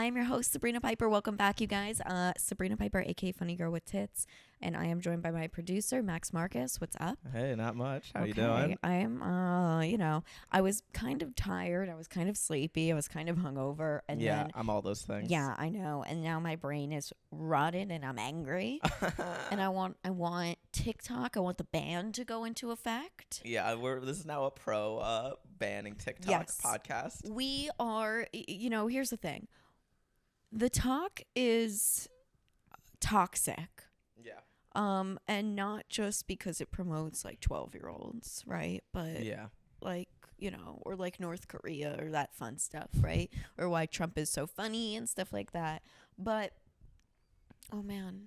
I am your host, Sabrina Piper. Welcome back, you guys. Sabrina Piper, aka Funny Girl with Tits. And I am joined by my producer, Max Marcus. What's up? Hey, not much. How you doing? I am, I was kind of tired. I was kind of sleepy. I was kind of hungover. And Yeah, then, I'm all those things. yeah, I know. And now my brain is rotted and I'm angry. And I want TikTok. I want the ban to go into effect. Yeah, this is now a pro banning TikTok Yes. podcast. We are, here's the thing. The talk is toxic. Yeah. And not just because it promotes like 12-year-olds, right? But Yeah. like, or like North Korea or that fun stuff, right? Or why Trump is so funny and stuff like that. But oh man,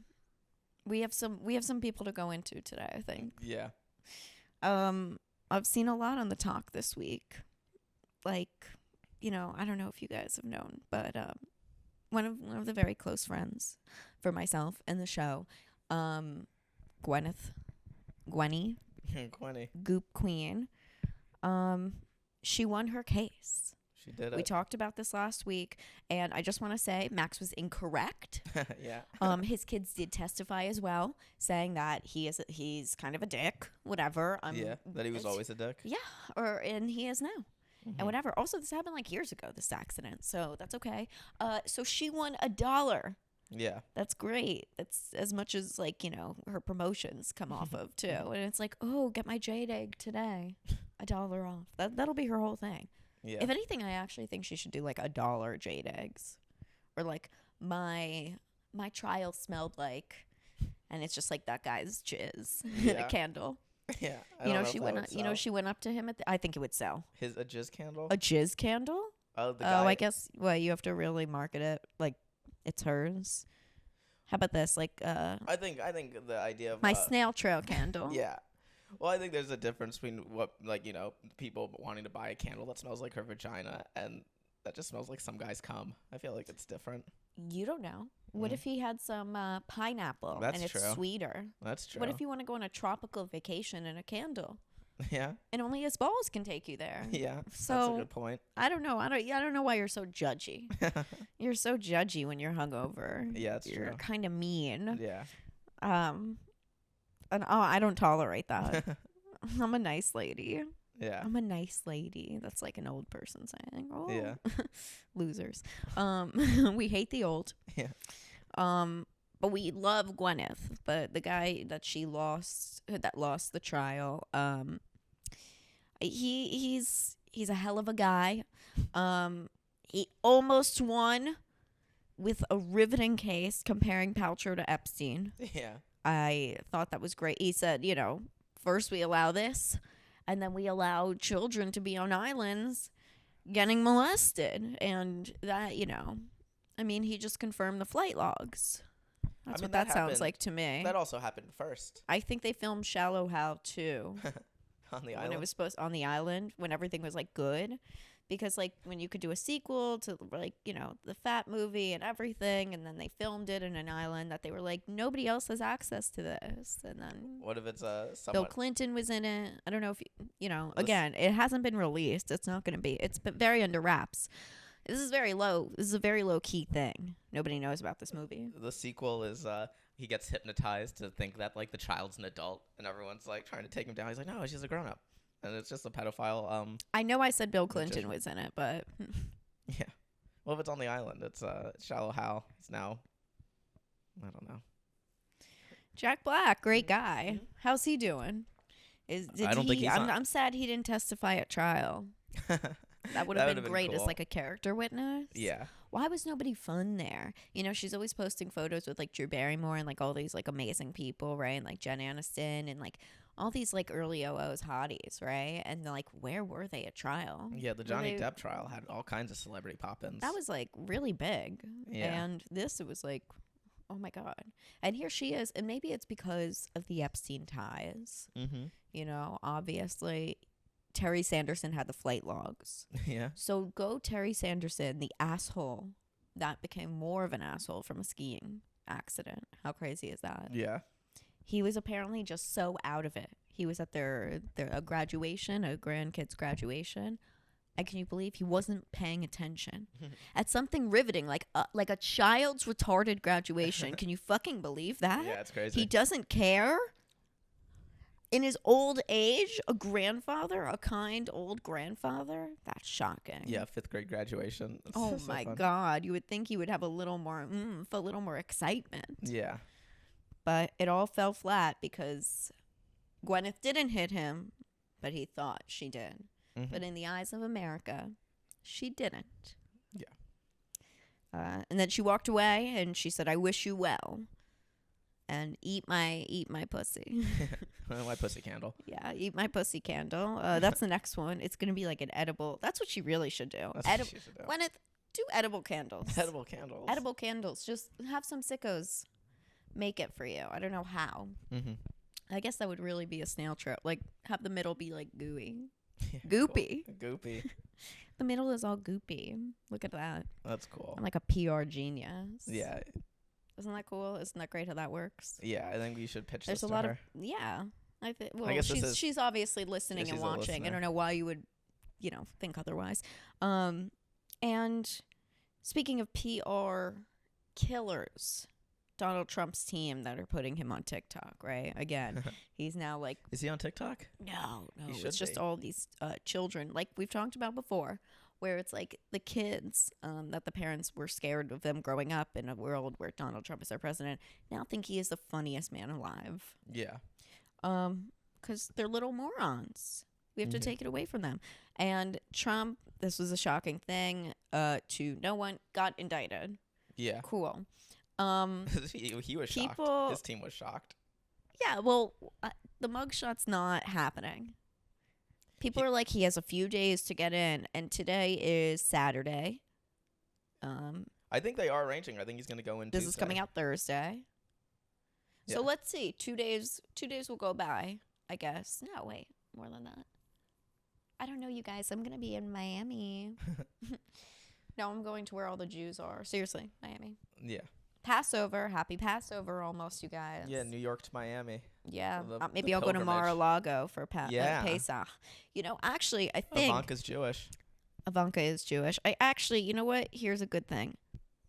we have some people to go into today, I think. Yeah. I've seen a lot on the talk this week. Like, I don't know if you guys have known, but one of the very close friends for myself in the show, Gwenny, Gwenny. Goop Queen, she won her case. She did it. We talked about this last week, and I just want to say Max was incorrect. Yeah. His kids did testify as well, saying that he's kind of a dick, whatever. Yeah, that he was always a dick. Yeah, and he is now. Mhm. And whatever. Also, this happened like years ago, this accident, so that's okay. So she won $1. Yeah. That's great. That's as much as like, her promotions come off of too. And it's like, oh, get my jade egg today. $1 off. That'll be her whole thing. Yeah. If anything, I actually think she should do like $1 jade eggs. Or like my trial smelled like, and it's just like that guy's jizz in a Yeah. candle. Yeah. I don't know if She that went would up, she went up to him I think it would sell. a jizz candle. A jizz candle? Oh, the Oh, guy. I guess you have to really market it like it's hers. How about this? Like I think the idea of my snail trail candle. Yeah. Well, I think there's a difference between what, people wanting to buy a candle that smells like her vagina and that just smells like some guy's cum. I feel like it's different. You don't know. What if he had some pineapple That's and it's true. sweeter? That's true. What if you want to go on a tropical vacation in a candle Yeah. and only his balls can take you there? Yeah. That's a So good point. I don't know. I don't know why you're so judgy. You're so judgy when you're hungover. Yeah, that's You're true. kind of mean. Yeah. And I don't tolerate that. I'm a nice lady. Yeah. I'm a nice lady. That's like an old person saying. Oh, Yeah. losers. We hate the old. Yeah. But we love Gwyneth. But the guy that lost the trial, he's a hell of a guy. He almost won with a riveting case comparing Paltrow to Epstein. Yeah. I thought that was great. He said, first we allow this, and then we allow children to be on islands getting molested. And that, he just confirmed the flight logs. That's what that sounds happened. like to me. That also happened first I think they filmed Shallow Hal too. on the When island. it was on the island, when everything was like good. Because like when you could do a sequel to like, the Fat movie and everything, and then they filmed it in an island that they were like, nobody else has access to this. And then What if it's Bill someone? Clinton was in it. I don't know if again, it hasn't been released. It's not going to be. It's been very under wraps. This is very low. This is a very low key thing. Nobody knows about this movie. The sequel is he gets hypnotized to think that like the child's an adult, and everyone's like trying to take him down. He's like, no, she's a grown up, and it's just a pedophile. I know I said Bill Clinton was in it, but Yeah. Well, if it's on the island, it's Shallow Hal. He's now, I don't know. Jack Black, great guy. How's he doing? I don't think he's on. I'm sad he didn't testify at trial. That would have been great as cool. like a character witness. Yeah. Why was nobody fun there? She's always posting photos with like Drew Barrymore and like all these like amazing people, right? And like Jen Aniston and like all these like early OOs hotties, right? And like, where were they at trial? Yeah, the Johnny Depp trial had all kinds of celebrity pop-ins. That was like really big. Yeah. And this, it was like, oh my God. And here she is. And maybe it's because of the Epstein ties. Mm-hmm. Obviously, Terry Sanderson had the flight logs. Yeah. So go Terry Sanderson, the asshole that became more of an asshole from a skiing accident. How crazy is that? Yeah. He was apparently just so out of it. He was at their graduation, a grandkid's graduation, And can you believe he wasn't paying attention at something riveting, like a child's retarded graduation? Can you fucking believe that? Yeah, it's crazy. He doesn't care. In his old age, a grandfather, a kind old grandfather. That's shocking. Yeah, 5th grade graduation. That's Oh so my fun. God. You would think he would have a little more a little more excitement. Yeah. But it all fell flat because Gwyneth didn't hit him, but he thought she did. Mhm. But in the eyes of America, she didn't. Yeah. And then she walked away and she said, "I wish you well." And eat my pussy. My pussy candle. Yeah, eat my pussy candle. That's the next one. It's gonna be like an edible. That's what she really should do. That's what she should do. Gwyneth, do edible candles. Edible candles. Edible candles. Just have some sickos make it for you. I don't know how. Mm-hmm. I guess that would really be a snail trail. Like have the middle be like gooey. Yeah, Goopy. Cool. Goopy. The middle is all goopy. Look at that. That's cool. I'm like a PR genius. Yeah. Isn't that cool? Isn't that great how that works? Yeah, I think we should pitch There's this a to lot her. of yeah. I think well, guess this is- she's obviously listening Yeah, and she's a watching. I listener. don't know why you would, think otherwise. And speaking of PR killers, Donald Trump's team that are putting him on TikTok, right? Again, he's now like Is he on TikTok? no, He it's should just be. all these children, like we've talked about before, where it's like the kids that the parents were scared of them growing up in a world where Donald Trump is our president now think he is the funniest man alive. Yeah. Because they're little morons. We have to Mhm. take it away from them. And Trump, this was a shocking thing to no one, got indicted. Yeah. Cool. he was People- shocked. His team was shocked. Yeah, well, the mugshot's not happening. People are like, he has a few days to get in, and today is Saturday. I think they are arranging. I think he's going to go in This Tuesday. is coming out Thursday. So Yeah. let's see. 2 days will go by, I guess. No, wait, more than that. I don't know, you guys. I'm gonna be in Miami. No, I'm going to where all the Jews are. Seriously, Miami. Yeah. Passover, happy Passover, almost, you guys. Yeah, New York to Miami. Yeah. the Maybe I'll go to pilgrimage. Mar-a-Lago for Yeah. Pesach. Actually, I think Ivanka's Jewish. Ivanka is Jewish. I actually, you know what? Here's a good thing.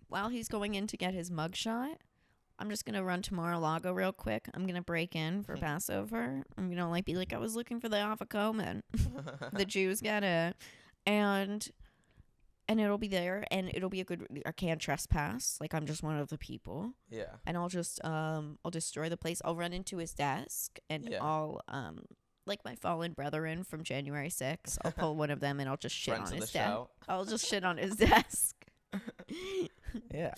While he's going in to get his mugshot, I'm just gonna run to Mar-a-Lago real quick. I'm gonna break in for Passover. I'm gonna be like, I was looking for the Avakoman. The Jews get it, and it'll be there, and it'll be a good. I can't trespass. Like I'm just one of the people, Yeah. and I'll just I'll destroy the place. I'll run into his desk, and Yeah. I'll like my fallen brethren from January 6th. I'll pull one of them, and I'll just shit Friends on of his the desk. show. I'll just shit on his desk. Yeah.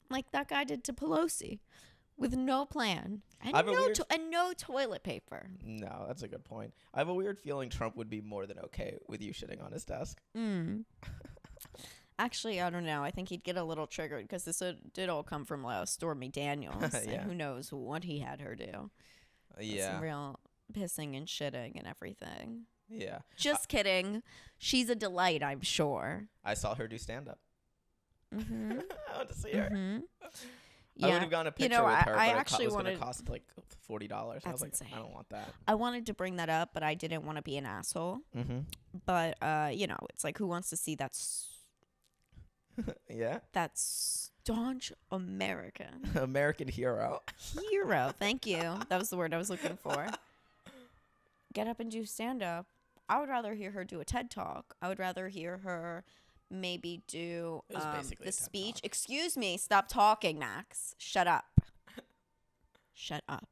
Like that guy did to Pelosi, with no plan and I have a no weird- and no toilet paper. No, that's a good point. I have a weird feeling Trump would be more than okay with you shitting on his desk. Actually, I don't know. I think he'd get a little triggered because this did all come from Stormy Daniels. Yeah. And who knows what he had her do. Yeah. Some real pissing and shitting and everything. Yeah. Just kidding. She's a delight, I'm sure. I saw her do stand up. Mm-hmm. I want to see her. Mm-hmm. I would Yeah. have gotten a picture with her, I but actually it was going wanted. to cost like $40. And I That's was like, insane. I don't want that. I wanted to bring that up, but I didn't want to be an asshole. Mm-hmm. But it's like, who wants to see Yeah. that staunch American American hero. hero? Thank you. That was the word I was looking for. Get up and do stand up. I would rather hear her do a TED talk. I would rather hear her maybe do It was basically the a TED speech. Talk. Excuse me. Stop talking, Max. Shut up. Shut up.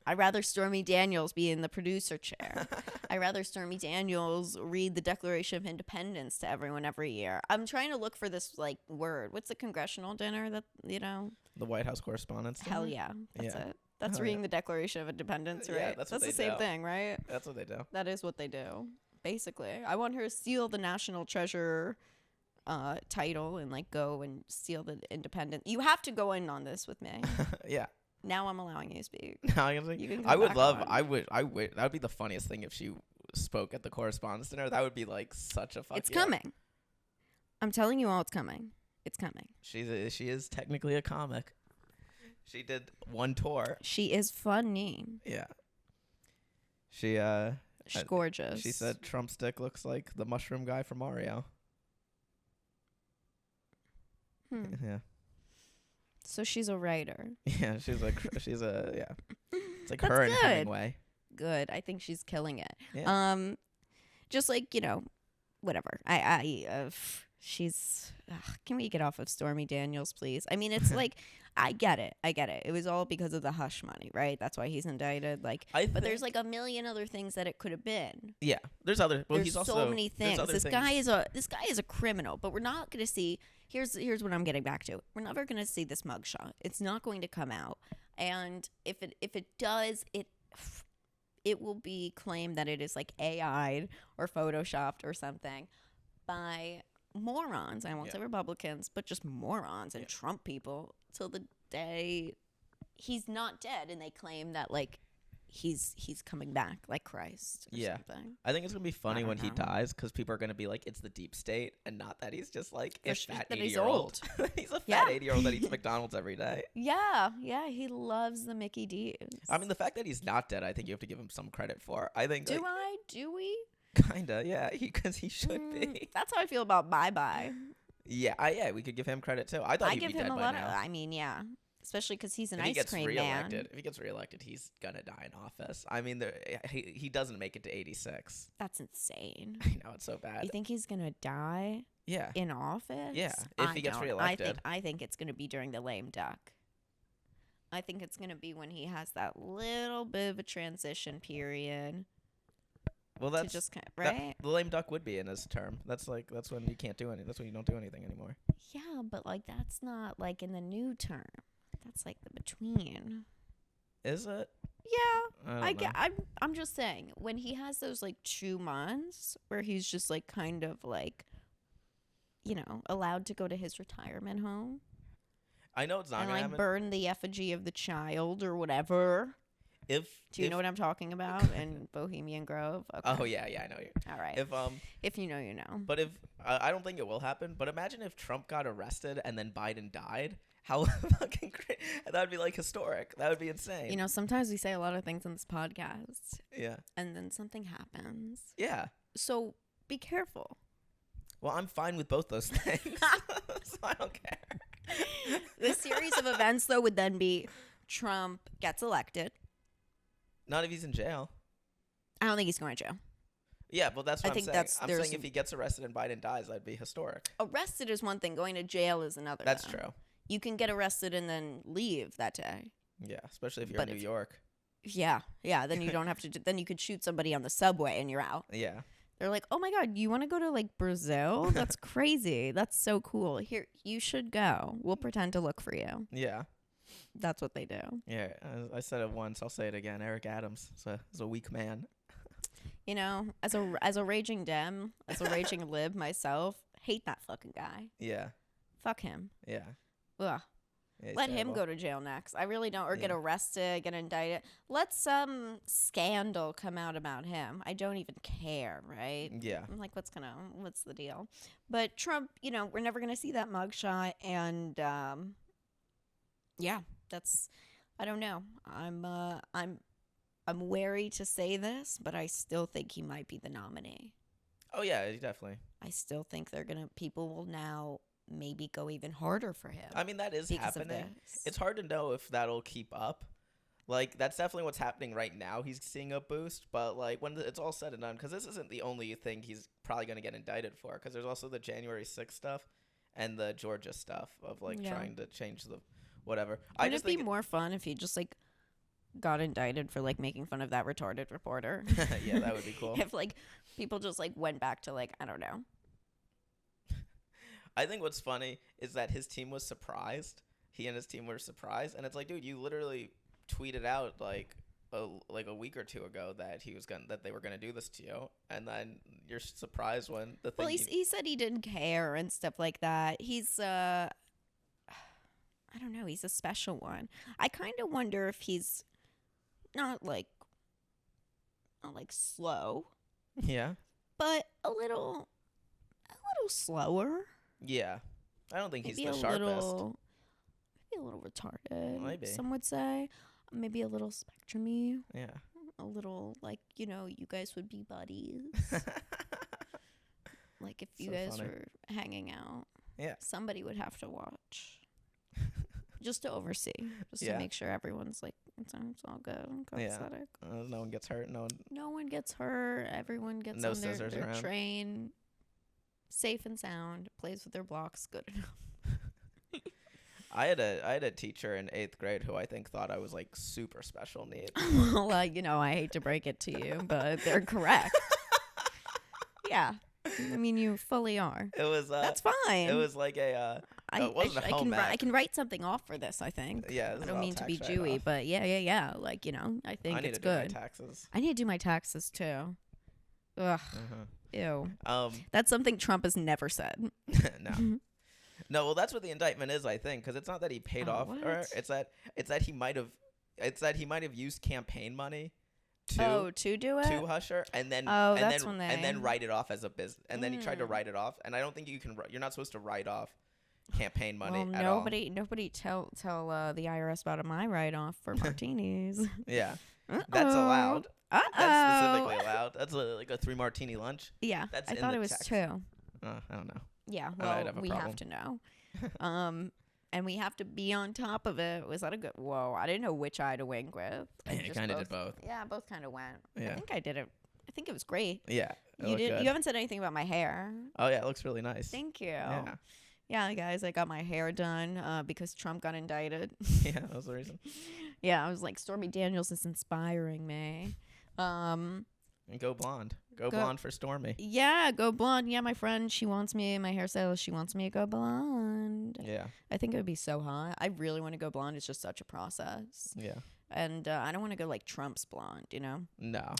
I'd rather Stormy Daniels be in the producer chair. I'd rather Stormy Daniels read the Declaration of Independence to everyone every year. I'm trying to look for this word. What's the congressional dinner that The White House Correspondents' Hell Dinner? yeah, that's Yeah. it. That's Oh, reading yeah. the Declaration of Independence, right? Yeah, that's what the they same do. thing, right? That's what they do. That is what they do, basically. I want her to steal the National Treasure title and go and steal the independence. You have to go in on this with me. Yeah. Now I'm allowing you to speak. You can I come would back love. on. I would. That would be the funniest thing if she spoke at the Correspondents' Dinner. That would be such a fuck. It's yeah. coming. I'm telling you all, it's coming. It's coming. She is technically a comic. She did one tour. She is funny. Yeah. She She's Uh, gorgeous. She said Trump's dick looks like the mushroom guy from Mario. Hmm. Yeah. So she's a writer. Yeah, she's like she's a yeah. It's like That's her and good. Hemingway. Good. I think she's killing it. Yeah. Just like, whatever. She's. Can we get off of Stormy Daniels, please? I mean, it's like, I get it. It was all because of the hush money, right? That's why he's indicted. Like, but there's like a million other things that it could have been. Yeah, there's other. Well, There's he's also so many there's things. other This things. guy is a criminal, but we're not going to see. Here's what I'm getting back to. We're never going to see this mugshot. It's not going to come out, and if it does, it will be claimed that it is like AI'd or photoshopped or something by morons. I won't say Republicans, but just morons and Trump people till the day he's not dead, and they claim that like he's coming back like Christ or something. I think it's gonna be funny when he know. dies because people are gonna be like, it's the deep state, and not that he's just like a fat that he's 80-year-old. He's a fat 80-year-old that eats McDonald's every day. Yeah, he loves the Mickey D's. I mean, the fact that he's not dead, I think you have to give him some credit for. I think. Do we? Kinda, yeah. Because he should be. That's how I feel about Bye Bye. Yeah, we could give him credit too. I thought he'd give be him dead a by lot now. of. I mean, yeah, especially because he's an If he ice gets cream reelected, man. if he gets reelected, he's gonna die in office. I mean, he doesn't make it to 86. That's insane. I know, it's so bad. You think he's gonna die Yeah. in office? Yeah, if he gets reelected. I think it's gonna be during the lame duck. I think it's gonna be when he has that little bit of a transition period. Well, that's to just right. the lame duck would be in his term. That's when you can't do anything. That's when you don't do anything anymore. Yeah, but like that's not like in the new term. That's like the between. Is it? Yeah, I don't know. I'm just saying when he has those like 2 months where he's just like kind of like, allowed to go to his retirement home I know it's not and gonna like happen. burn the effigy of the child or whatever. Do you know what I'm talking about in Bohemian Grove? Okay. Oh yeah, I know you. All right. If you know, you know. But if I don't think it will happen. But imagine if Trump got arrested and then Biden died. How fucking great! That would be like historic. That would be insane. Sometimes we say a lot of things in this podcast, Yeah. and then something happens. Yeah. So be careful. Well, I'm fine with both those things, so I don't care. The series of events, though, would then be Trump gets elected. Not if he's in jail. I don't think he's going to jail. Yeah, well, that's what I'm saying. I'm there's saying if he gets arrested and Biden dies, that'd be historic. Arrested is one thing. Going to jail is another. That's though. true. You can get arrested and then leave that day. Yeah, especially if you're But in New York. Yeah. Then you don't have to. Then you could shoot somebody on the subway and you're out. Yeah. They're like, oh my God, you want to go to like Brazil? That's crazy. That's so cool. Here, you should go. We'll pretend to look for you. Yeah. That's what they do. Yeah. I said it once. I'll say it again. Eric Adams is a weak man. As a raging Dem, as a raging lib myself, hate that fucking guy. Yeah. Fuck him. Yeah. Ugh. Yeah, he's Let him terrible. go to jail next. I really don't. Or get Yeah. arrested, get indicted. Let some scandal come out about him. I don't even care, right? Yeah. I'm like, what's the deal? But Trump, we're never gonna see that mugshot, and yeah, that's. I don't know. I'm wary to say this, but I still think he might be the nominee. Oh yeah, definitely. I still think people will now maybe go even harder for him. I mean, that is because of happening. this. It's hard to know if that'll keep up. Like, that's definitely what's happening right now. He's seeing a boost, but like when it's all said and done, because this isn't the only thing he's probably going to get indicted for, because there's also the January 6th stuff and the Georgia stuff of like trying to change the whatever. Would it be more fun if he just like got indicted for like making fun of that retarded reporter? Yeah, that would be cool. If like people just like went back to like, I don't know. I think what's funny is that his team was surprised. He and his team were surprised, and it's like, dude, you literally tweeted out like a week or two ago that that they were gonna do this to you, and then you're surprised when the thing. Well, he said he didn't care and stuff like that. He's I don't know. He's a special one. I kind of wonder if he's not like slow, Yeah. but a little slower. Yeah. I don't think he's Maybe the a sharpest. Maybe a little retarded. Maybe. Some would say. Maybe a little spectrumy. Yeah. a little, like, you know, you guys would be buddies. Like, if you So guys funny. were hanging out, Yeah. somebody would have to watch. Just to oversee. Just Yeah. to make sure everyone's, like, it's all good. Yeah. Copacetic. No one gets hurt. No one. No one gets hurt. Everyone gets No on their scissors around. train. Safe and sound. Plays with their blocks. Good enough. I had a teacher in 8th grade who I think thought I was like super special needs. Well, you know, I hate to break it to you, but they're correct. Yeah. I mean, you fully are. It was That's fine. it was like a it wasn't a home I ec. can write something off for this, I think. yeah. This I is don't all mean to be tax Jewy, write-off. but yeah. Like, you know, I think I need it's to do my good. taxes. I need to do my taxes too. Ugh. Ew. That's something Trump has never said. No. No, well, that's what the indictment is, I think, because it's not that he paid Oh, off her. what? It's that he might have used campaign money to To do it? to hush her, and then Oh, and that's then when and then they- write it off as a business, and then he tried to Mm. write it off, and I don't think you're not supposed to write off campaign money Well, at all. nobody tell the IRS about my write off for martinis. Yeah, Uh-oh. that's allowed. Uh-oh. That's specifically allowed. That's like a 3 martini lunch. Yeah, That's I in thought the it was text. 2. I don't know. Yeah, I might well, have a we problem. have to know. And we have to be on top of it. Was that a good? Whoa, I didn't know which eye to wink with. Yeah, you kind of did both. Yeah, both kind of went. I Yeah. think I did it. I think it was great. Yeah, it You looked did. good. You haven't said anything about my hair. Oh yeah, it looks really nice. Thank you. Yeah, Yeah, guys, I got my hair done because Trump got indicted. yeah, that was the reason. Yeah, I was like, Stormy Daniels is inspiring me. And go blonde. Go Go- blonde for Stormy. Yeah, go blonde. Yeah, my friend, she wants me, my hairstylist, she wants me to go blonde. Yeah, I think it would be so hot. I really want to go blonde. It's just such a process. yeah. And I don't want to go like Trump's blonde, you know? No.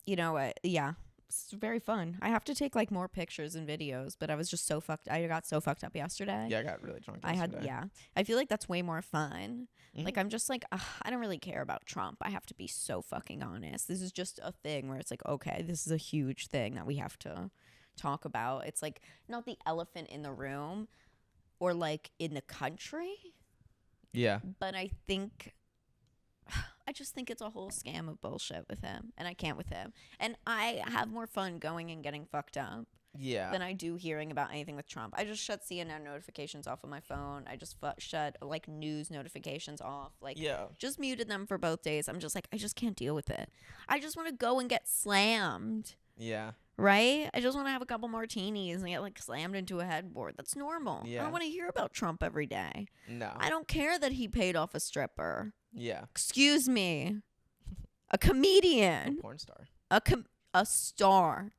You know what? Yeah. It's very fun. I have to take like more pictures and videos, but I was just so fucked. I got so fucked up yesterday. Yeah, I got really drunk. I had, yesterday. yeah. I feel like that's way more fun. Mhm. Like, I'm just like, ugh, I don't really care about Trump. I have to be so fucking honest. This is just a thing where it's like, okay, this is a huge thing that we have to talk about. It's like not the elephant in the room or like in the country, Yeah. but I just think it's a whole scam of bullshit with him, and I can't with him. And I have more fun going and getting fucked up Yeah. than I do hearing about anything with Trump. I just shut CNN notifications off on my phone. I just shut like news notifications off. Like, Yeah. just muted them for both days. I'm just like, I just can't deal with it. I just want to go and get slammed, Yeah. right? I just want to have a couple martinis and get like slammed into a headboard. That's normal. I Yeah. don't want to hear about Trump every day. No. I don't care that he paid off a stripper. Yeah. Excuse me. A comedian. Porn star. A star.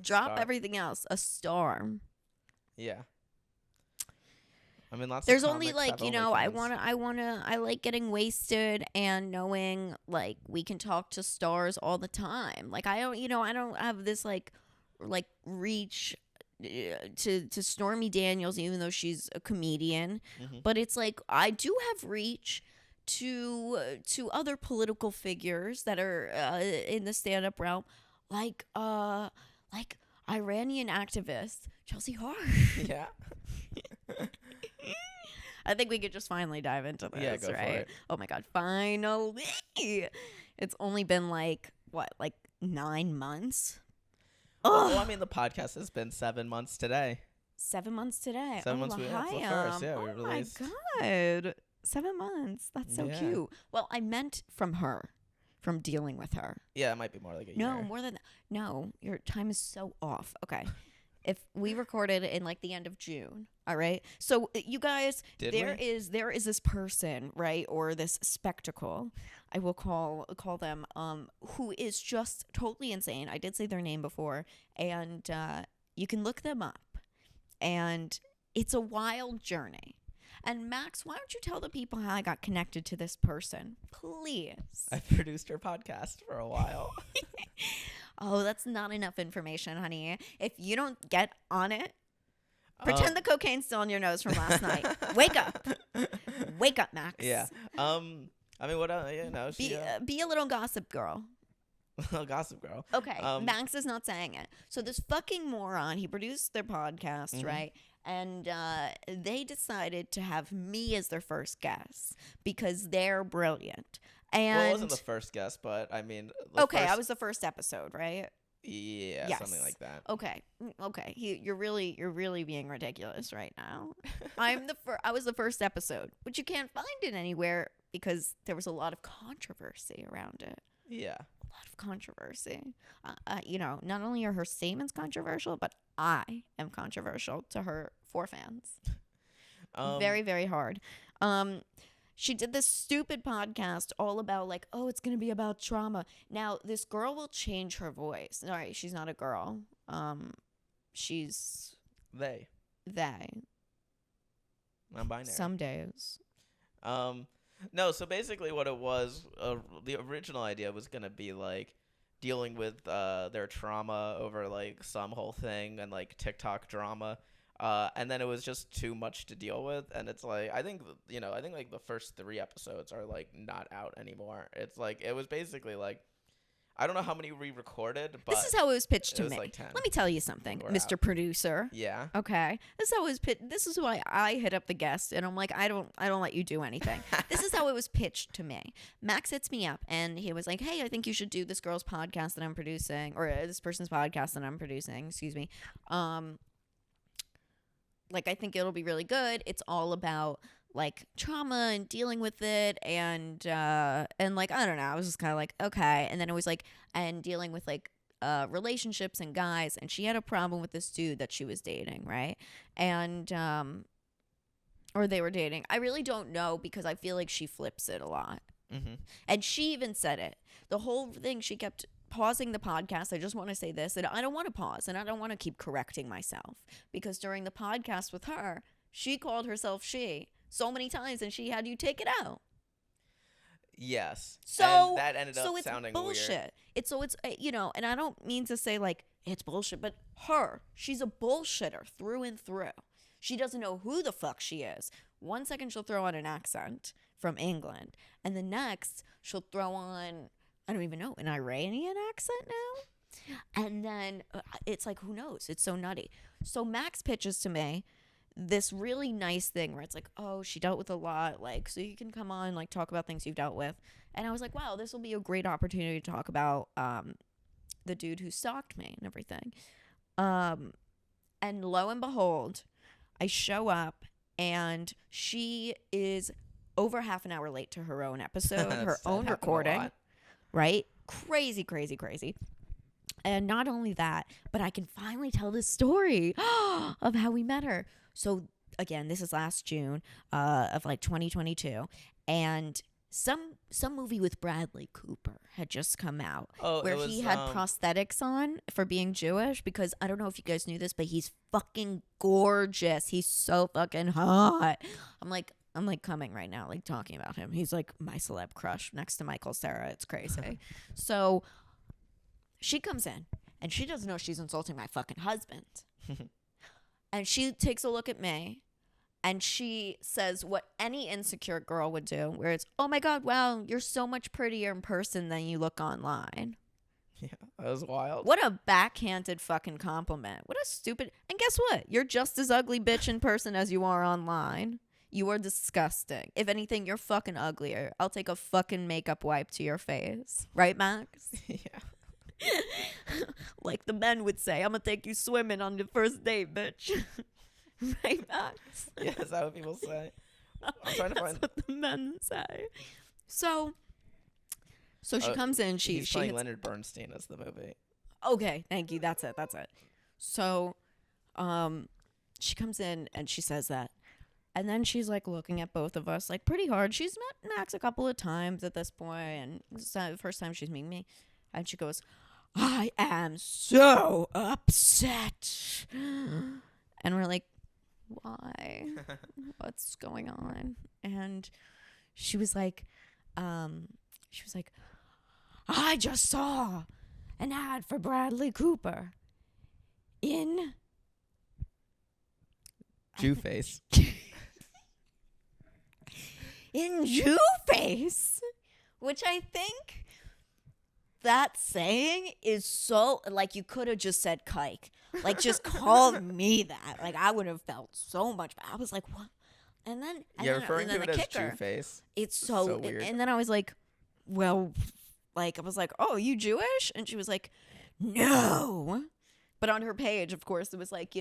Drop Star. everything else. A star. Yeah. I mean, lots. There's of only comics like, have you know, OnlyFans. I like getting wasted and knowing like we can talk to stars all the time. Like I don't have this like reach to Stormy Daniels, even though she's a comedian. Mhm. But it's like I do have reach to other political figures that are in the stand up realm, like Iranian activist Chelsea Hart. Yeah. I think we could just finally dive into this, Yeah, go for right? it. Oh my god, finally! It's only been like 9 months? Well, I mean, the podcast has been 7 months today. 7 months today. 7 months. It's the L'chaim. first. Yeah, we Oh released. my god, 7 months. That's so Yeah. cute. Well, I meant from dealing with her. Yeah, it might be more like a No, year. more than that. No, your time is so off. Okay. If we recorded in like the end of June, all right? So you guys, Did there we? is this person, right? Or this spectacle, I will call them, who is just totally insane. I did say their name before, and you can look them up. And it's a wild journey. And Max, why don't you tell the people how I got connected to this person? Please. I produced her podcast for a while. Oh, that's not enough information, honey. If you don't get on it, pretend the cocaine's still in your nose from last night. Wake up. Wake up, Max. Yeah. I mean, what? You know, she. Be a little gossip girl. Gossip Girl. Okay, Max Max is not saying it. So this fucking moron, he produced their podcast, Mhm. right? And they decided to have me as their first guest because they're brilliant. And Well, it wasn't the first guest, but I mean, okay, I first, was the first episode, right? yeah, something Yes. like that. Okay. Okay. You're really being ridiculous right now. I was the first episode, which you can't find it anywhere because there was a lot of controversy around it. Yeah. A lot of controversy. Not only are her statements controversial, but I am controversial to her 4 fans. Very, very hard. She did this stupid podcast all about like, oh, it's going to be about trauma. Now, this girl will change her voice. All right, she's not a girl. She's they. Non-binary. Some days. No, so basically what it was, the original idea was going to be like dealing with their trauma over like some whole thing and like TikTok drama. And then it was just too much to deal with, and it's like I think like the first 3 episodes are like not out anymore. It's like it was basically like I don't know how many we recorded, but This is how it was pitched it to was me. like 10. Let me tell you something, We're Mr. out. Producer. Yeah. Okay. This is how it was pitched. This is why I hit up the guest and I'm like, I don't let you do anything. This is how it was pitched to me. Max hits me up and he was like, hey, I think you should do this girl's podcast that I'm producing, or this person's podcast that I'm producing, excuse me. Like, I think it'll be really good. It's all about like trauma and dealing with it, and like, I don't know. I was just kind of like, okay. And then it was like, and dealing with like relationships and guys, and she had a problem with this dude that she was dating, right? And or they were dating. I really don't know because I feel like she flips it a lot. Mm-hmm. And she even said it. The whole thing, she kept pausing the podcast. I just want to say this, and I don't want to pause, and I don't want to keep correcting myself, because during the podcast with her, she called herself she so many times, and she had you take it out. Yes. So and that ended up so it's sounding bullshit. weird. It's and I don't mean to say like it's bullshit, but she's a bullshitter through and through. She doesn't know who the fuck she is. One second she'll throw on an accent from England, and the next she'll throw on, I don't even know, an Iranian accent now. And then it's like, who knows? It's so nutty. So Max pitches to me this really nice thing where it's like, oh, she dealt with a lot, like, so you can come on, like, talk about things you've dealt with. And I was like, wow, this will be a great opportunity to talk about the dude who stalked me and everything. And lo and behold, I show up and she is over half an hour late to her own episode, her own recording. Right? Crazy, crazy, crazy. And not only that, but I can finally tell this story of how we met her. So again, this is last June of like 2022, and some movie with Bradley Cooper had just come out where he had prosthetics on for being Jewish, because I don't know if you guys knew this, but he's fucking gorgeous. He's so fucking hot. I'm like coming right now, like talking about him. He's like my celeb crush next to Michael Cera. It's crazy. So she comes in and she doesn't know she's insulting my fucking husband. And she takes a look at me and she says what any insecure girl would do, where it's, oh my God, wow, you're so much prettier in person than you look online. Yeah, that was wild. What a backhanded fucking compliment. What a stupid. And guess what? You're just as ugly bitch in person as you are online. You are disgusting. If anything, you're fucking uglier. I'll take a fucking makeup wipe to your face. Right, Max? Yeah. Like the men would say, I'm gonna take you swimming on the first date, bitch. Right, Max? Yeah, is that what people say? I'm trying to find. That's what the men say. So she comes in. He's She playing hits, Leonard Bernstein as the movie. okay, thank you. That's it. So, she comes in and she says that. And then she's like looking at both of us like pretty hard. She's met Max a couple of times at this point, and it's not the first time she's meeting me. And she goes, I am so upset. And we're like, why? What's going on? And she was like, I just saw an ad for Bradley Cooper in Jew face. in Jew face, which I think that saying is so, like, you could have just said kike, like, just called me that, like, I would have felt so much better. I was like, what? And then You're and referring then to the it as kicker, Jew face. it's so weird. And then I was like, well, like, I was like, oh, you Jewish? And she was like, no. But on her page, of course, it was like,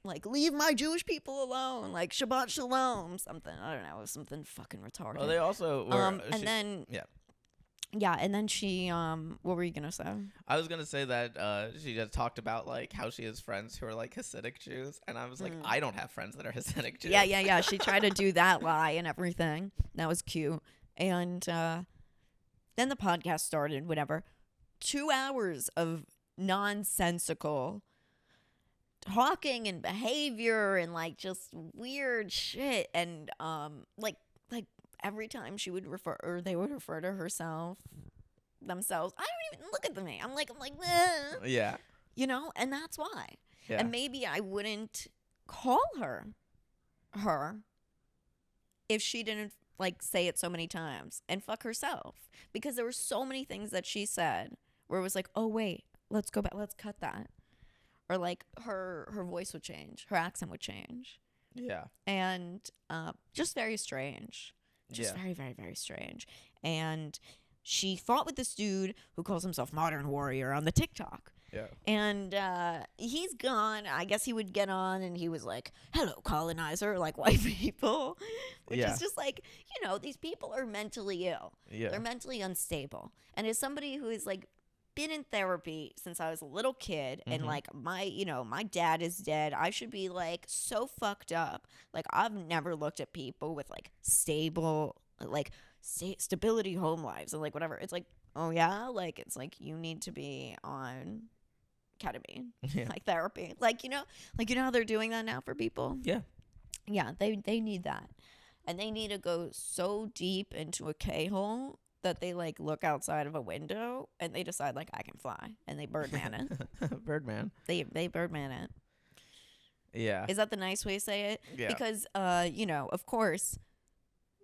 like, leave my Jewish people alone, like Shabbat Shalom, something. I don't know, it was something fucking retarded. Well, they also were. Yeah, and then she, what were you gonna say? I was gonna say that she just talked about like how she has friends who are like Hasidic Jews, and I was like, I don't have friends that are Hasidic Jews. Yeah. She tried to do that lie and everything. That was cute. And then the podcast started. Whatever, 2 hours of nonsensical talking and behavior and like just weird shit. And like every time she would refer, or they would refer to themselves. I don't even look at me. I'm like, Yeah. And that's why. Yeah. And maybe I wouldn't call her if she didn't like say it so many times and fuck herself, because there were so many things that she said where it was like, oh wait, let's go back, let's cut that, or like her voice would change, her accent would change. Yeah. And just very strange. Just very, very, very strange. And she fought with this dude who calls himself Modern Warrior on the TikTok. Yeah. And he's gone. I guess he would get on and he was like, hello, colonizer, like white people. Which is just like, these people are mentally ill. Yeah. They're mentally unstable. And as somebody who is like been in therapy since I was a little kid, and like my dad is dead, I should be like so fucked up. Like I've never looked at people with like stable, like stability home lives and like whatever. It's like, oh yeah, like it's like you need to be on ketamine, like therapy, like how they're doing that now for people. Yeah, they need that, and they need to go so deep into a K-hole that they like look outside of a window and they decide like I can fly, and they Birdman it. Birdman. They Birdman it. Yeah. Is that the nice way to say it? Yeah. Because of course,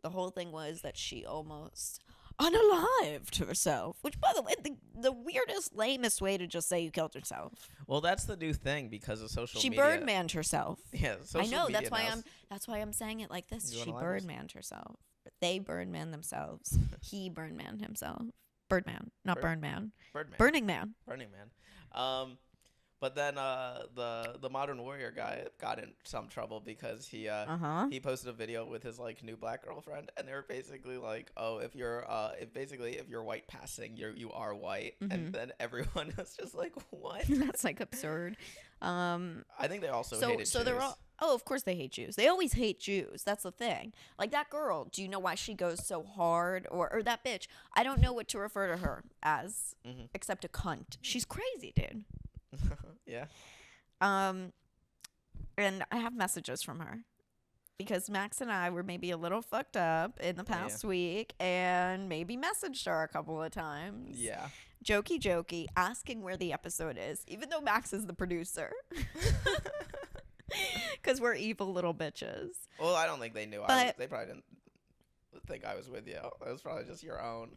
the whole thing was that she almost unalived herself, which, by the way, the weirdest, lamest way to just say you killed yourself. Well, that's the new thing because of social media. She Birdmaned herself. Yeah, social I know. Media That's why I'm saying it like this. She Birdmaned herself. They Birdman themselves. He Birdman himself. Birdman, not Birdman. Birdman. Burning Man. Burning Man. But then the Modern Warrior guy got in some trouble because he posted a video with his like new black girlfriend, and they were basically like, oh, if you're white passing, you are white, and then everyone was just like, what? That's like absurd. I think they also hated Jews. They're all. Oh, of course they hate Jews. They always hate Jews. That's the thing. Like that girl, do you know why she goes so hard? Or that bitch. I don't know what to refer to her as, except a cunt. She's crazy, dude. Yeah. And I have messages from her because Max and I were maybe a little fucked up in the past week and maybe messaged her a couple of times. Yeah. Jokey, asking where the episode is, even though Max is the producer. Because we're evil little bitches. Well, I don't think they knew. They probably didn't think I was with you. It was probably just your own.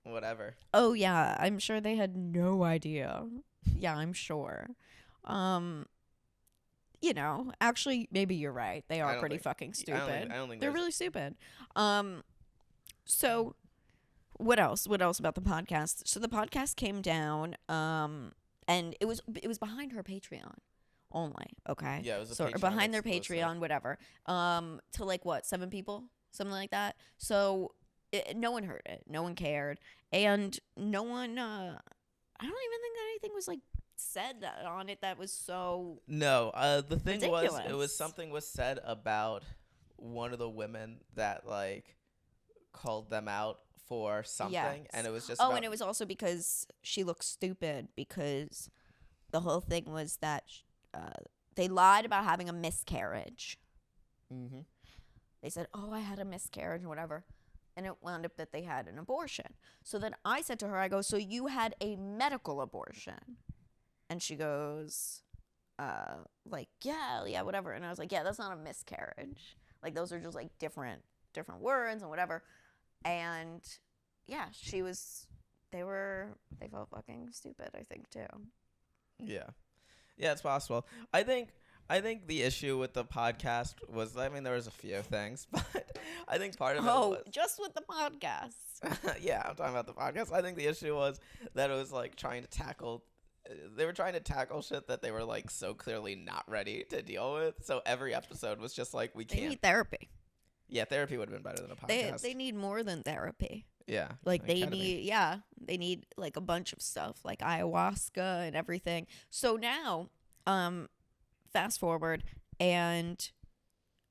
Whatever. Oh, yeah. I'm sure they had no idea. Yeah, I'm sure. Actually, maybe you're right. They are pretty fucking stupid. I don't think they're really stupid. So what else? What else about the podcast? So the podcast came down, and it was behind her Patreon only. Okay. Yeah, it was behind their Patreon, whatever. To like what, 7 people, something like that. So no one heard it. No one cared, and no one. I don't even think anything was like said on it that was so. No, the thing ridiculous. was something was said about one of the women that like called them out for something, and it was just. And it was also because she looked stupid, because the whole thing was that they lied about having a miscarriage. Mm-hmm. They said, "Oh, I had a miscarriage," or whatever. And it wound up that they had an abortion. So then I said to her, I go, so you had a medical abortion? And she goes, yeah, whatever. And I was like, yeah, that's not a miscarriage. Like, those are just, like, different words and whatever. And, yeah, they felt fucking stupid, I think, too. Yeah. Yeah, it's possible. I think I think the issue with the podcast was, I mean, there was a few things, but I think part of it Oh, was, just with the podcast. yeah, I'm talking about the podcast. I think the issue was that it was like trying to tackle, they were trying to tackle shit that they were like so clearly not ready to deal with. So every episode was just like, we They can't. need therapy. Yeah, therapy would have been better than a podcast. They need more than therapy. Yeah. Like they ketamine. need, they need like a bunch of stuff, like ayahuasca and everything. So now, fast forward, and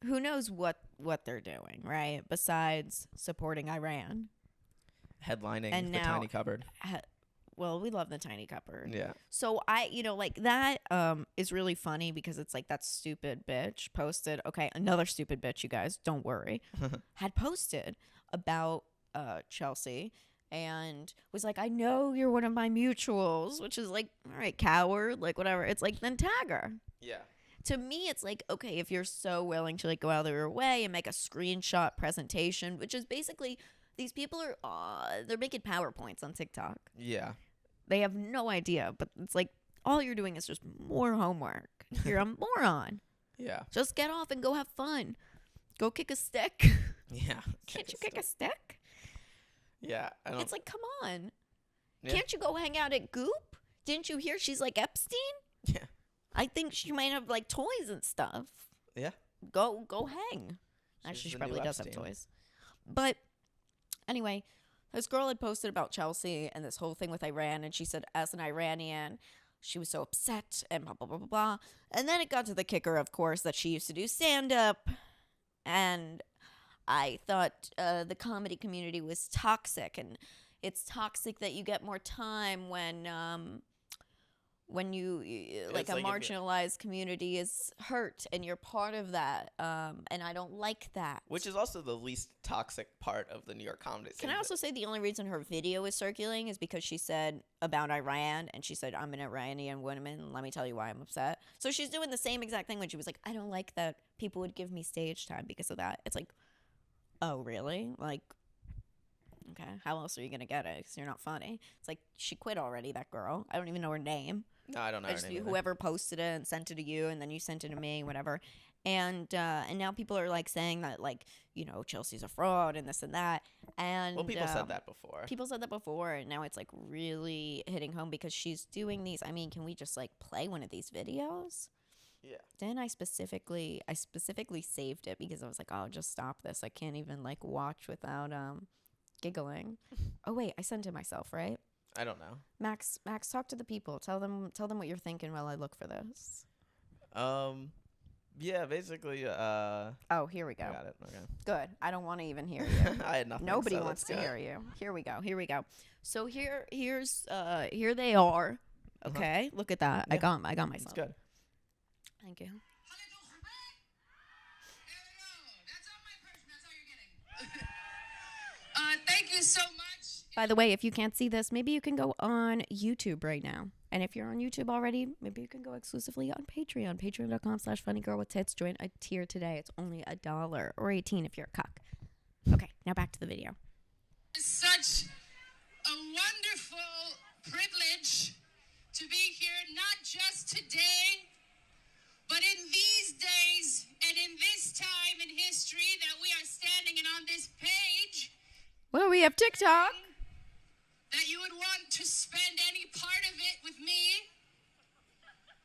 who knows what they're doing, right? Besides supporting Iran. Headlining And the now- tiny cupboard. Well, we love the tiny cupboard. Yeah. So like that is really funny because it's like that stupid bitch posted. Okay, another stupid bitch, you guys, don't worry. Had posted about Chelsea and was like, I know you're one of my mutuals, which is like, all right, coward, like whatever. It's like, then tag her. Yeah. To me, it's like, okay, if you're so willing to like go out of your way and make a screenshot presentation, which is basically these people are they're making PowerPoints on TikTok. Yeah. They have no idea, but it's like all you're doing is just more homework. You're a moron. Yeah. Just get off and go have fun. Go kick a stick. Yeah. Can't you kick a stick? Yeah. I don't. It's like, come on. Yeah. Can't you go hang out at Goop? Didn't you hear she's like Epstein? Yeah. I think she might have like toys and stuff. Yeah. Go hang. Actually, She's she the probably new does have Epstein. toys. But anyway, this girl had posted about Chelsea and this whole thing with Iran, and she said, as an Iranian, she was so upset and blah, blah, blah, blah, blah. And then it got to the kicker, of course, that she used to do stand-up. And I thought the comedy community was toxic. And it's toxic that you get more time when you like It's a like if you- marginalized community is hurt and you're part of that. And I don't like that. Which is also the least toxic part of the New York comedy scene. Can I also say the only reason her video is circulating is because she said about Iran and she said, I'm an Iranian woman. Let me tell you why I'm upset. So she's doing the same exact thing when she was like, I don't like that people would give me stage time because of that. It's like, oh, really? Like, okay, how else are you going to get it? Because you're not funny. It's like, she quit already, that girl. I don't even know her name. No, I don't know. I her just name knew either. whoever posted it and sent it to you, and then you sent it to me, whatever. And now people are like saying that, like, you know, Chelsea's a fraud and this and that. And Well, people said that before. People said that before, and now it's like really hitting home because she's doing these. I mean, can we just like play one of these videos? Yeah. Then I specifically saved it because I was like, oh, just stop this. I can't even like watch without giggling. Oh wait, I sent it myself, right? I don't know. Max, talk to the people. Tell them what you're thinking while I look for this. Yeah, basically, Oh, here we go. got it. Okay. Good. I don't want to even hear you. I had nothing. Nobody so wants to let's go. hear you. Here we go. So here they are. Okay, look at that. Yeah. I got It's myself. good. Thank you. Thank you so much. By the way, if you can't see this, maybe you can go on YouTube right now. And if you're on YouTube already, maybe you can go exclusively on Patreon. Patreon.com/funnygirlwithtits. Join a tier today. It's only $1 or $18 if you're a cuck. Okay, now back to the video. It's such a wonderful privilege to be here, not just today, but in these days and in this time in history that we are standing in on this page, Well, we have TikTok. that you would want to spend any part of it with me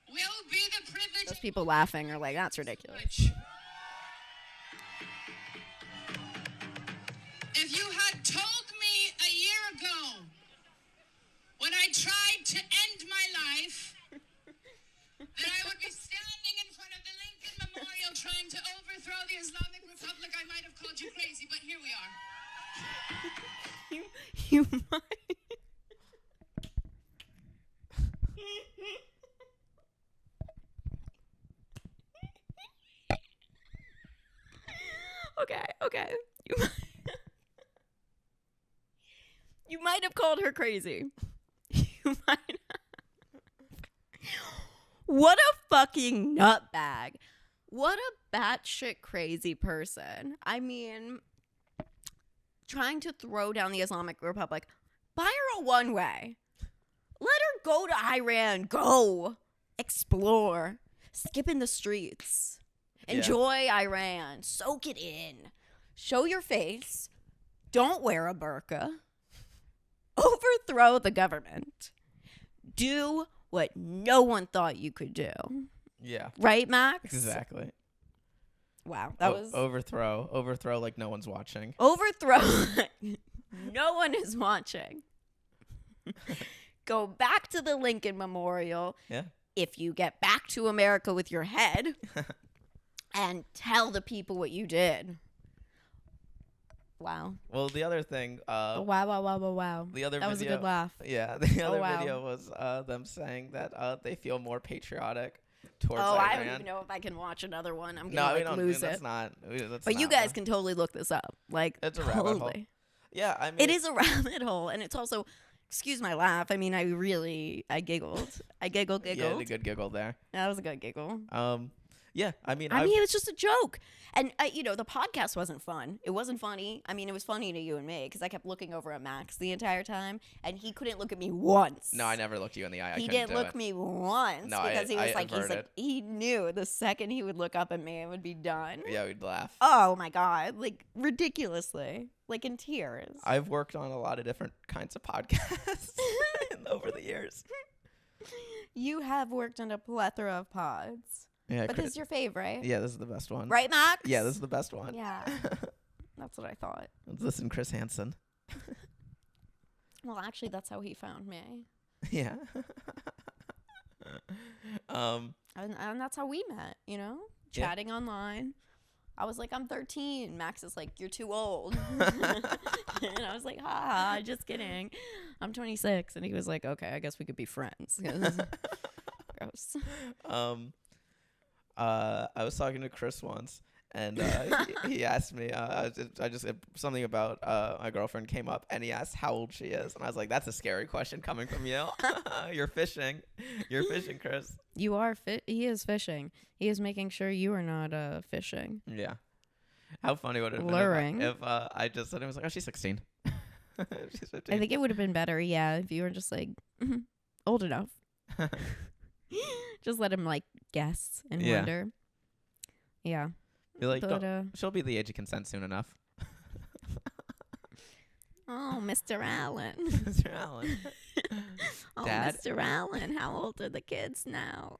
will be the privilege Those people laughing are like, that's ridiculous. much. If you had told me a year ago, when I tried to end my life, that I would be standing in front of the Lincoln Memorial trying to overthrow the Islamic Republic, I might have called you crazy, but here we are. You might. Okay. You might have called her crazy. You might have. What a fucking nutbag. What a batshit crazy person. I mean, trying to throw down the Islamic Republic. Buy her a one-way. Let her go to Iran. Go. Explore. skip in the streets. Yeah. Enjoy Iran. Soak it in. Show your face. Don't wear a burqa. Overthrow the government. Do what no one thought you could do. Yeah. Right, Max? Exactly. Wow. That was overthrow like no one's watching. overthrow. No one is watching. Go back to the Lincoln Memorial. Yeah. If you get back to America with your head and tell the people what you did. Wow. Well, the other thing, Wow. the other That was a video, good laugh. yeah, the other wow. video was them saying that they feel more patriotic towards Oh, Iran. I don't even know if I can watch another one. I'm No, gonna we like don't. lose That's it. not. That's But you not guys one. can totally look this up. Like It's a rabbit hole. totally. Yeah, I mean, It is a rabbit hole, and it's also. Excuse my laugh. I mean, I giggled. I giggled. Yeah, a good giggle there. That was a good giggle. Yeah, I mean, I mean, it was just a joke. And, the podcast wasn't fun. It wasn't funny. I mean, it was funny to you and me because I kept looking over at Max the entire time, and he couldn't look at me once. no, I never looked you in the eye. He I couldn't didn't do look it. me once No, because he I was like, averted. he knew the second he would look up at me, it would be done. Yeah, we'd laugh. Oh my God. Like, ridiculously. Like, in tears. I've worked on a lot of different kinds of podcasts over the years. You have worked on a plethora of pods. Yeah, But this is your favorite. yeah, this is the best one. Right, Max? Yeah, this is the best one. Yeah. That's what I thought. Listen, Chris Hansen. Well, actually, that's how he found me. Yeah. And that's how we met, Yeah. Chatting online. I was like, I'm 13. Max is like, you're too old. And I was like, ha, just kidding. I'm 26. And he was like, okay, I guess we could be friends. Gross. I was talking to Chris once, and he asked me. I just something about my girlfriend came up, and he asked how old she is, and I was like, "That's a scary question coming from you. You're fishing, Chris." You are He is fishing. He is making sure you are not fishing. Yeah. How funny would it have Luring. been if I just said, I was like, "Oh, she's 16." She's 15. I think it would have been better, yeah, if you were just like, old enough. Just let him like guess and Yeah. wonder. Yeah. Be like, But, she'll be the age of consent soon enough. oh, Mr. Allen. Mr. Allen. Oh, Dad? Mr. Allen, how old are the kids now?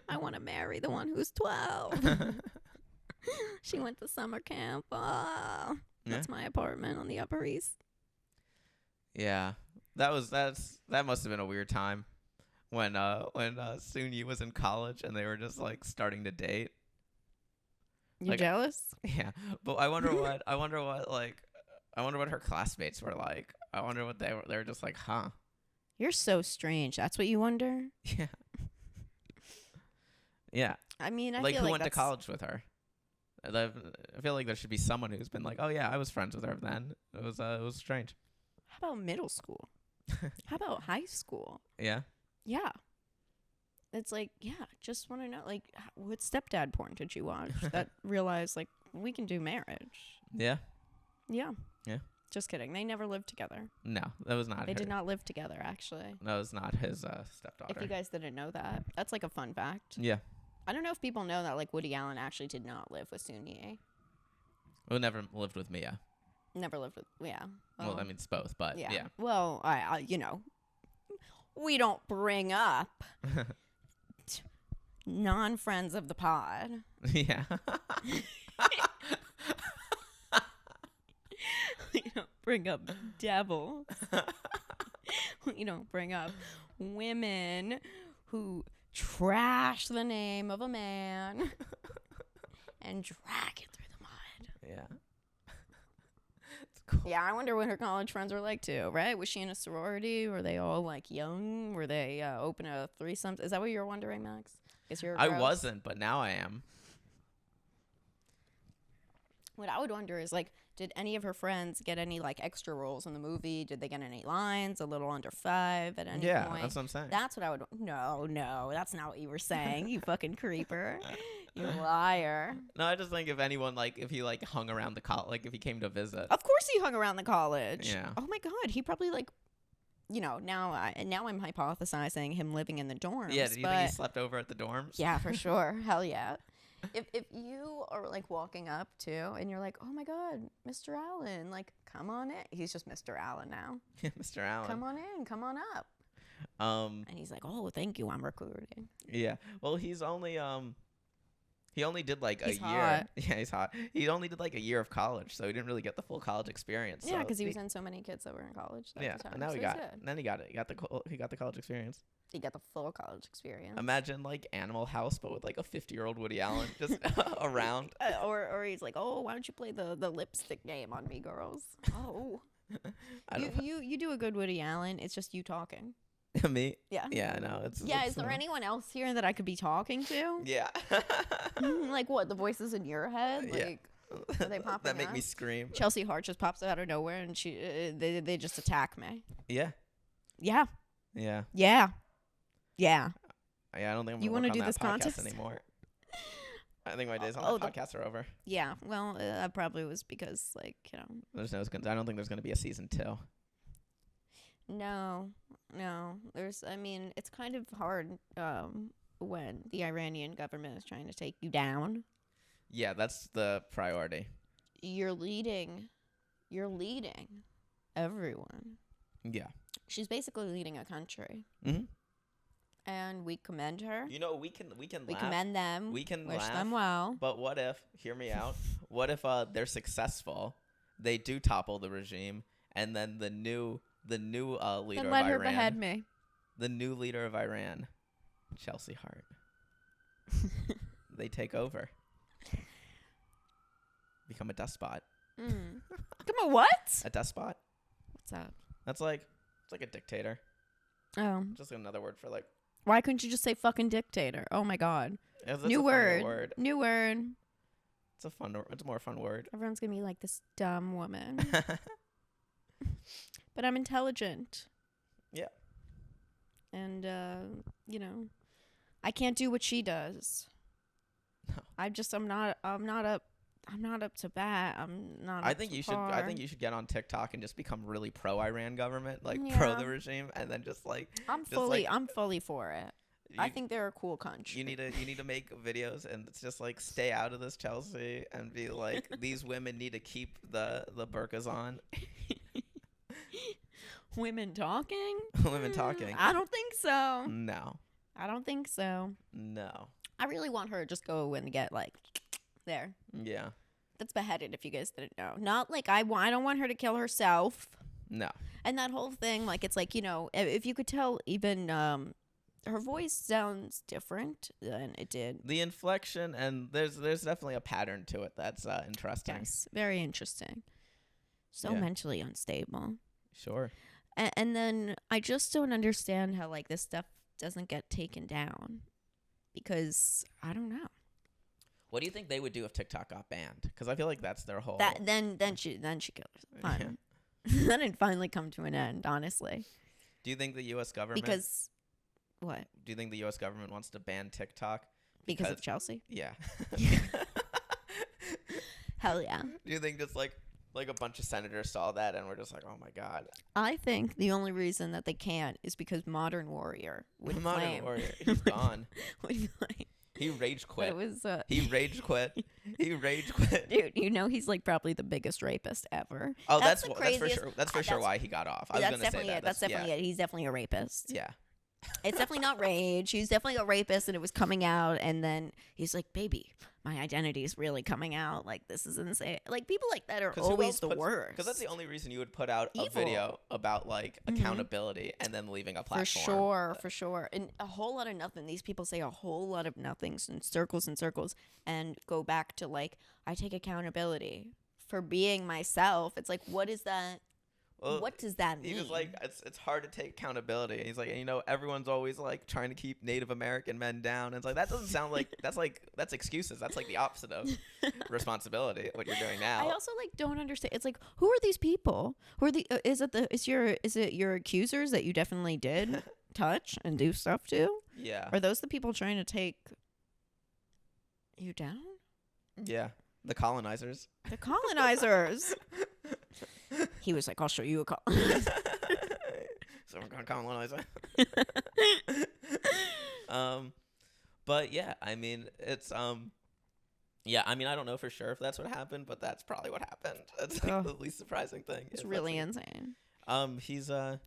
I want to marry the one who's 12. She went to summer camp. Oh, that's my apartment on the Upper East. Yeah, that must have been a weird time when Sunyi was in college and they were just like starting to date. You Like- jealous? Yeah, but I wonder what her classmates were like. I wonder what they were just like, huh? You're so strange. That's what you wonder? Yeah. Yeah, I mean, I like feel who like went to that's- college with her? I feel like there should be someone who's been like, oh yeah, I was friends with her then. It was strange. How about middle school? How about high school? Yeah. Yeah. It's like, yeah, just want to know, like, what stepdad porn did you watch that realized, like, we can do marriage? Yeah. Yeah. Yeah. Just kidding. They never lived together. No, that was not. They her. did not live together, actually. That was not his stepdaughter. If you guys didn't know that, that's like a fun fact. Yeah. I don't know if people know that, like, Woody Allen actually did not live with Sunyi. Who never lived with Mia. Never lived with, yeah. Well, I mean, it's both, but yeah. Well, I we don't bring up non-friends of the pod. Yeah. We don't bring up devils. We don't bring up women who trash the name of a man and drag it through the mud. Yeah. It's cool. Yeah, I wonder what her college friends were like too, right? Was she in a sorority? Were they all like young? Were they open a threesome? Is that what you're wondering, Max? Guess you're I gross. wasn't, but now I am. What I would wonder is, like, did any of her friends get any, like, extra roles in the movie? Did they get any lines? A little under 5 at any Yeah, point? that's what I'm saying. That's what I would... No, that's not what you were saying, you fucking creeper. You liar. No, I just think if he like hung around the college, like if he came to visit. Of course he hung around the college. Yeah. Oh, my God. He probably, like, now I'm hypothesizing him living in the dorms. Yeah, did you but think he slept over at the dorms? yeah, for sure. Hell yeah. If you are like walking up to and you're like, oh my God, Mr. Allen, like, come on in. He's just Mr. Allen now. Mr. Allen. Come on in, come on up. And he's like, oh, thank you, I'm recruiting. Yeah. Well, he's only he only did like He's a year. hot. Yeah, he's hot. He only did like a year of college, so he didn't really get the full college experience. Yeah, so because he was in so many kids that were in college. At Yeah, the time, and now so he he's got. good. Then he got it. He got the college experience. He got the full college experience. Imagine like Animal House, but with like a 50-year-old Woody Allen just around. Or he's like, oh, why don't you play the lipstick game on me, girls? Oh, I don't you do a good Woody Allen. It's just you talking. me. Yeah. Yeah, I know. It's Yeah. Is there anyone else here that I could be talking to? Yeah. Like what? The voices in your head? Yeah. Like are they popping that make up? me scream. Chelsea Hart just pops out of nowhere and they just attack me. Yeah. Yeah. Yeah. Yeah. Yeah. Yeah. I don't think I'm You gonna wanna work on do that this podcast contest? anymore. I think my days on Oh, that podcast are over. Yeah. Well, that probably was because like, There's no. I don't think there's gonna be a season 2. No. I mean, it's kind of hard when the Iranian government is trying to take you down. Yeah, that's the priority. You're leading everyone. Yeah. She's basically leading a country. Mhm. And we commend her. You know, we can We laugh. commend them. We can wish laugh. them well. But what if? Hear me out. What if they're successful? They do topple the regime, and then the new leader Then of let her Iran, behead me. the new leader of Iran, Chelsea Hart. They take over. Become a despot. Come on, what? A despot? What's up? It's like a dictator. Oh, Just another word for like. why couldn't you just say fucking dictator? Oh my God. It's New a funnier word. New word. It's a more fun word. Everyone's gonna be like this dumb woman. But I'm intelligent. Yeah. And I can't do what she does. No. I'm not up to bat. I'm not I up think to you should. par. I think you should get on TikTok and just become really pro Iran government, like pro Yeah. the regime, and then just like I'm just fully like- I'm fully for it. I you- think they're a cool country. you need to make videos, and it's just like stay out of this, Chelsea, and be like these women need to keep the burqas on. Women talking? Women talking. I don't think so. No, I don't think so. no, I really want her to just go and get like there. yeah, That's beheaded if you guys didn't know. Not like I don't want her to kill herself. no. And that whole thing, like it's like, if you could tell even her voice sounds different than it did. The inflection, and there's definitely a pattern to it that's interesting. Yes, very interesting. So Yeah. mentally unstable. Sure. And then I just don't understand how like this stuff doesn't get taken down, because I don't know. What do you think they would do if TikTok got banned? Because I feel like that's their whole. That then she killed herself. Fine. Then it finally come to an end, honestly. Do you think the U.S. government? Because what? Do you think the U.S. government wants to ban TikTok? Because of Chelsea? Yeah. Hell yeah. Do you think just like a bunch of senators saw that and were just like, oh my god? I think the only reason that they can't is because Modern Warrior would Modern claim. Warrior, he's gone. would claim. He rage But quit. it was He rage quit. He rage quit. dude, he's like probably the biggest rapist ever. Oh, That's that's the for craziest- sure. That's for sure that's- why he got off. I was That's gonna say definitely that. it. That's definitely it. He's definitely a rapist. Yeah. It's definitely not rage. He's definitely a rapist, and it was coming out. And then he's like, "Baby, my identity is really coming out. Like this is insane." Like people like that are always the worst. Because that's the only reason you would put out a Evil. video about like accountability and then leaving a platform. For sure. And a whole lot of nothing. These people say a whole lot of nothings in circles and circles, and go back to like, I take accountability for being myself. It's like, what is that? Well, What does that mean? He was like, it's hard to take accountability. He's like, everyone's always like trying to keep Native American men down. And it's like, that doesn't sound like that's excuses. That's like the opposite of responsibility. What you're doing now. I also like don't understand. It's like, who are these people? Who are is it your accusers that you definitely did touch and do stuff to? Yeah. Are those the people trying to take you down? Yeah. The colonizers. The colonizers. He was like, I'll show you a colonizer. So common noise. But yeah, I mean, it's yeah, I mean, I don't know for sure if that's what happened, but that's probably what happened. That's like Ugh. the least surprising thing. It's if really that's insane. he's yeah,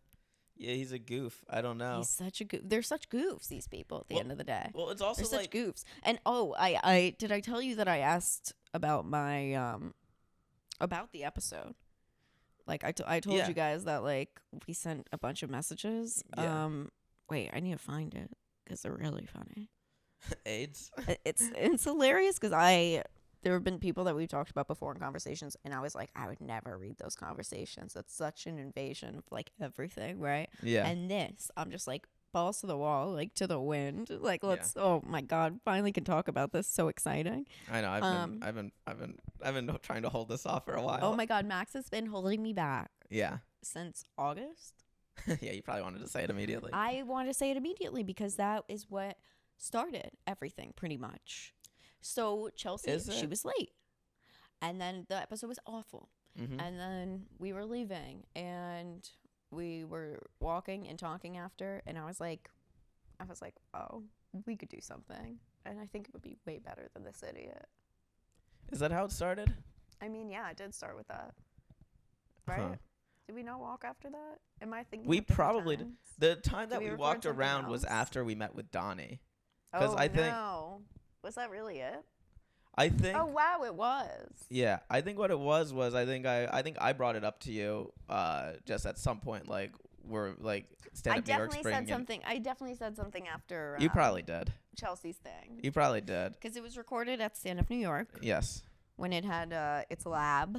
he's a goof. I don't know. He's such a goof. They're such goofs, these people, at the Well- end of the day. Well, it's also They're such like goofs. And I did I tell you that I asked about my about the episode? Like I told Yeah. you guys that like we sent a bunch of messages. Yeah. Wait, I need to find it because they're really funny. AIDS. It's hilarious because there have been people that we've talked about before in conversations, and I was like, I would never read those conversations. That's such an invasion of like everything, right? Yeah. And this, I'm just like balls to the wall, like to the wind. Like let's. Oh my god, finally can talk about this. So exciting. I know. I've been trying to hold this off for a while. Oh my god, Max has been holding me back Yeah. since August. Yeah. You probably wanted to say it immediately. I want to say it immediately because that is what started everything pretty much. So Chelsea, Is she it? was late. And then the episode was awful. Mm-hmm. And then we were leaving and we were walking and talking after, and I was like, oh, we could do something. And I think it would be way better than this idiot. Is that how it started? I mean, yeah, it did start with that. Right? Huh. Did we not walk after that? Am I thinking We of different probably did. times? The time that we we record walked something around was else? after we met with Donnie. 'Cause Oh, I think- no. Was that really it? I think. Oh, wow, it was. Yeah, I think what it was I think I brought it up to you just at some point, like we're like stand I up New York definitely Spring. said and- something. I definitely said something after You probably did. Chelsea's thing. You probably did. Because it was recorded at Stand Up New York Yes. when it had its lab.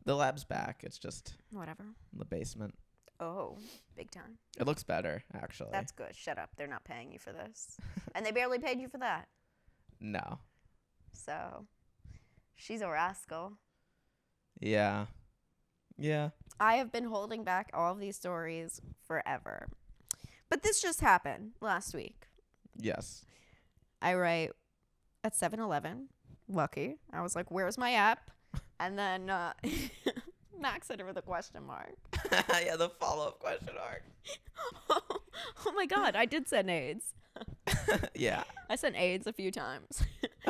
The lab's back. It's just Whatever. in the basement. Oh, big time. It looks better, actually. That's good. Shut up. They're not paying you for this. And they barely paid you for that. No. So, she's a rascal. Yeah. Yeah. I have been holding back all of these stories forever. But this just happened last week. Yes. I write at 7-Eleven. Lucky. I was like, where's my app? And then Max hit her with a question mark. Yeah, the follow-up question mark. Oh my god, I did send AIDS. Yeah. I sent AIDS a few times.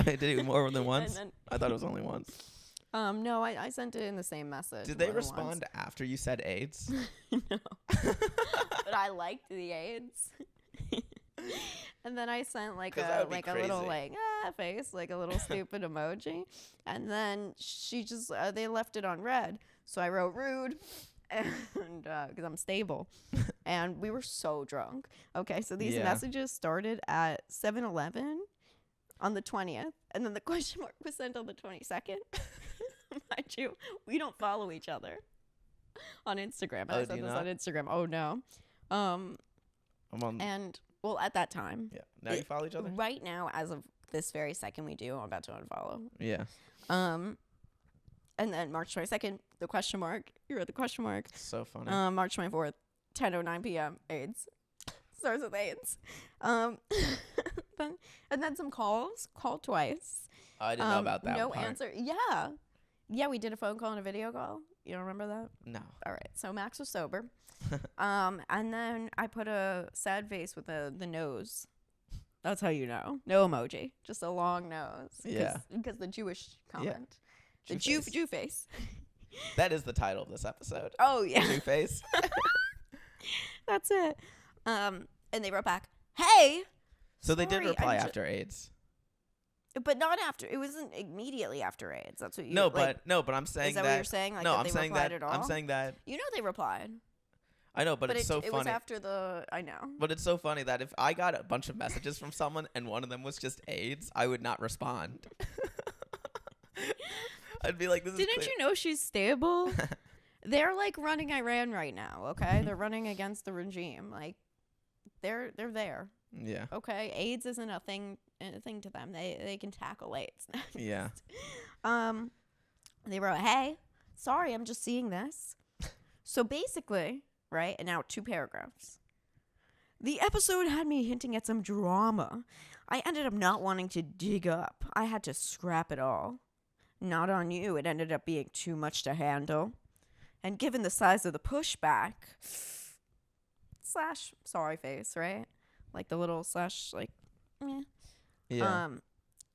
Did you more than once? then- I thought it was only once. No, I sent it in the same message. Did they more than once. respond after you said AIDS? No. But I liked the AIDS. And then I sent like 'Cause that a would be like a little crazy. like face, like a little stupid emoji. And then she just they left it on red. So I wrote rude and because I'm stable. And we were so drunk. Okay, so these Yeah. messages started at 7-Eleven on the 20th, and then the question mark was sent on the 22nd. Mind you, we don't follow each other on Instagram. Oh, I do said you this not? on Instagram. Oh no. I'm on. And well, at that time, Yeah. Now you follow each other? right now, as of this very second, we do. I'm about to unfollow. Yeah. And then March 22nd, the question mark. You wrote the question mark. So funny. March 24th, 10:09 p.m. AIDS. Starts with AIDS. And then some calls. Called twice. I didn't know about that No part. answer. Yeah. Yeah, we did a phone call and a video call. You don't remember that? No. All right. So Max was sober. And then I put a sad face with the nose. That's how you know. No emoji. Just a long nose. Yeah. Because the Jewish comment. The Jew-face. Jew face. That is the title of this episode. Oh, yeah. Two-Face. That's it. And they wrote back, hey. So they did Sorry, reply I'm ju- after AIDS. But not after. It wasn't immediately after AIDS. That's what you No, like, but I'm saying is that what you're saying? Like no, that I'm they saying replied that at all? I'm saying that You know they replied. I know, but it's so it was funny. after the. I know. But it's so funny that if I got a bunch of messages from someone and one of them was just AIDS, I would not respond. I'd be like, "This is Didn't clear." you know she's stable? They're like running Iran right now. Okay, they're running against the regime. Like, they're there. Yeah. Okay, AIDS isn't a thing to them. They can tackle AIDS. Yeah. They wrote, hey, sorry, I'm just seeing this. So basically, right, and now 2 paragraphs. The episode had me hinting at some drama. I ended up not wanting to dig up. I had to scrap it all. Not on you. It ended up being too much to handle. And given the size of the pushback, slash sorry face, right? Like the little slash, like, meh. Yeah.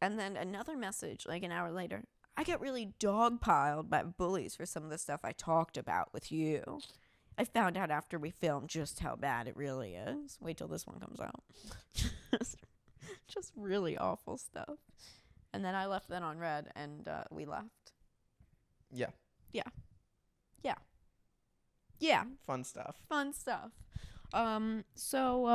And then another message, like an hour later. I get really dogpiled by bullies for some of the stuff I talked about with you. I found out after we filmed just how bad it really is. Wait till this one comes out. just really awful stuff. And then I left that on red, and we left. Yeah. Yeah, Fun stuff. fun stuff. So